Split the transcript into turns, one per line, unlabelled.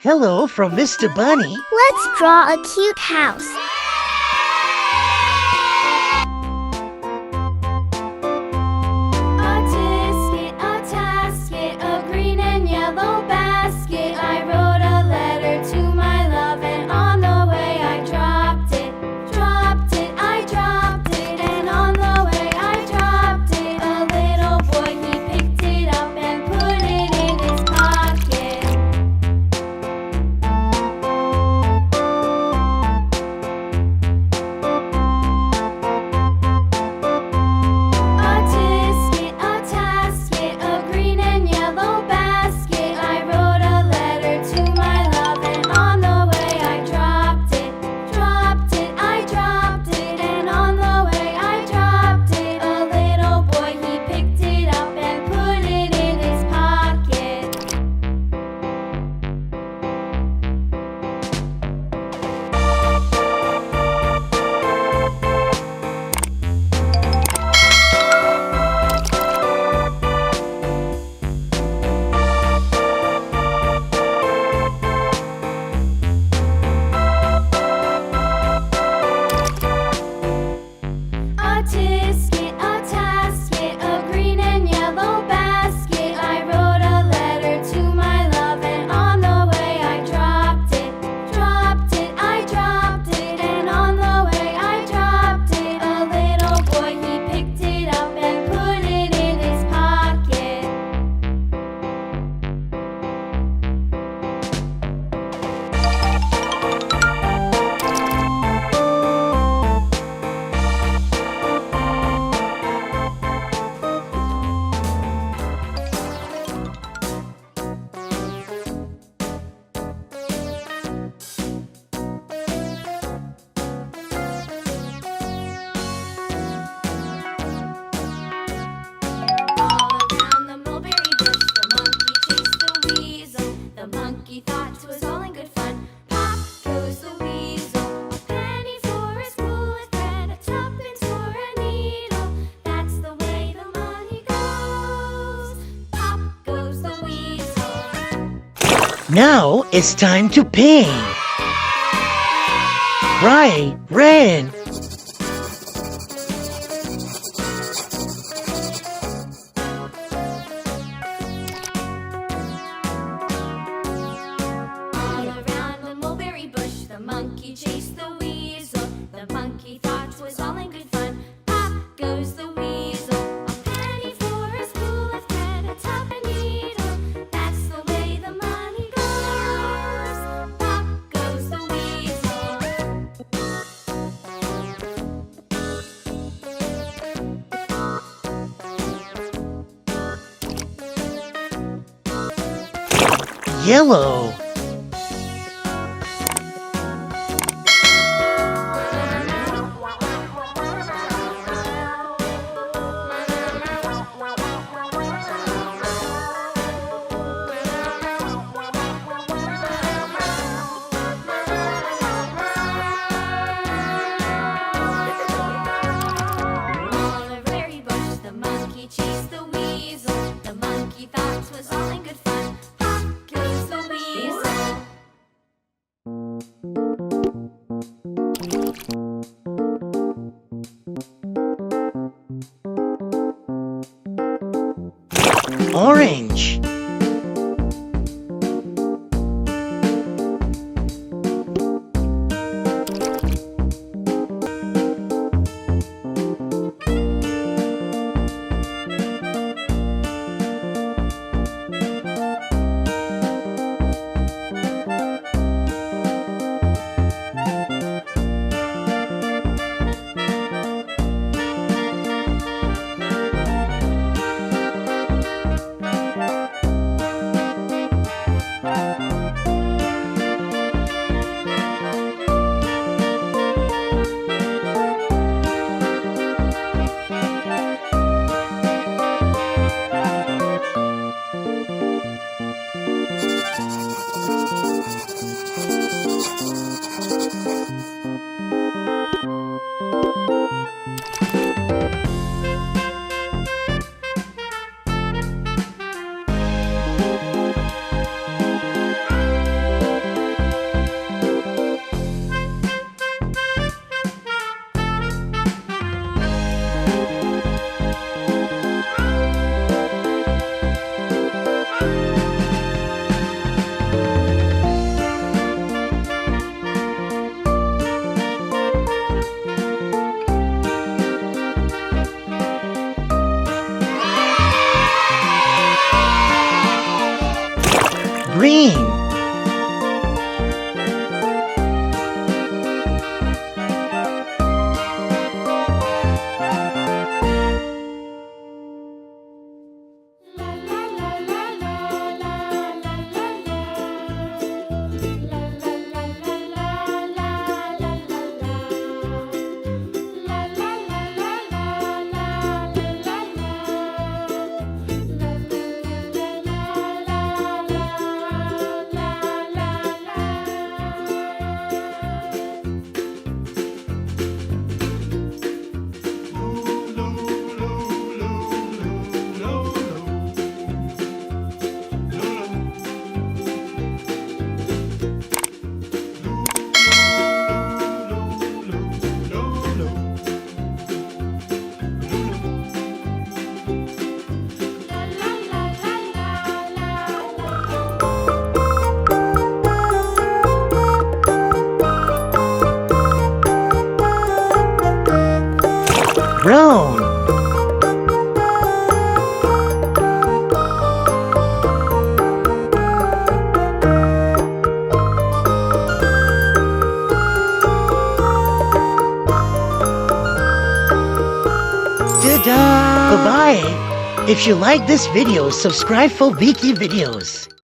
Hello from Mr. Bunny.
Let's draw a cute house.
A tisket, a tasket, a green and yellow basket. I wrote a letter to my love, and on the way I dropped it. Dropped it, I dropped it, and on the way I dropped it. A little boy, he picked it up and put it in his pocket. A tisket, a tasket, a green and yellow basket. I wrote a letter to my love, and on the way I dropped it. Dropped it, I dropped it, and on the way I dropped it. A little boy, he picked it up and put it in his pocket. A tisket, a tasket, a green and yellow basket. I wrote a letter to my love, and on the way I dropped it. Dropped it, I dropped it, and on the way I dropped it. A little boy, he picked it up and put it in his pocket. All around the mulberry bush, the monkey chased the weasel. The monkey thought 'twas all in good fun. Pop goes the weasel. A penny for a spool of thread, a tuppence for a needle. That's the way the money goes. Pop goes the weasel.
Now it's time to paint. Bright red.
All around the mulberry bush, the monkey chased the weasel. The monkey thought 'twas all in good fun. Pop goes the weasel. A penny for a spool of thread, a tuppence needle. That's the way the money goes. Pop goes the weasel.
Yellow.
On a berry bush, the monkey chased the weasel. The monkey thought 'twas all in good fun. Pop goes the weasel.
Orange. Bye-bye. If you like this video, subscribe for Beaky videos.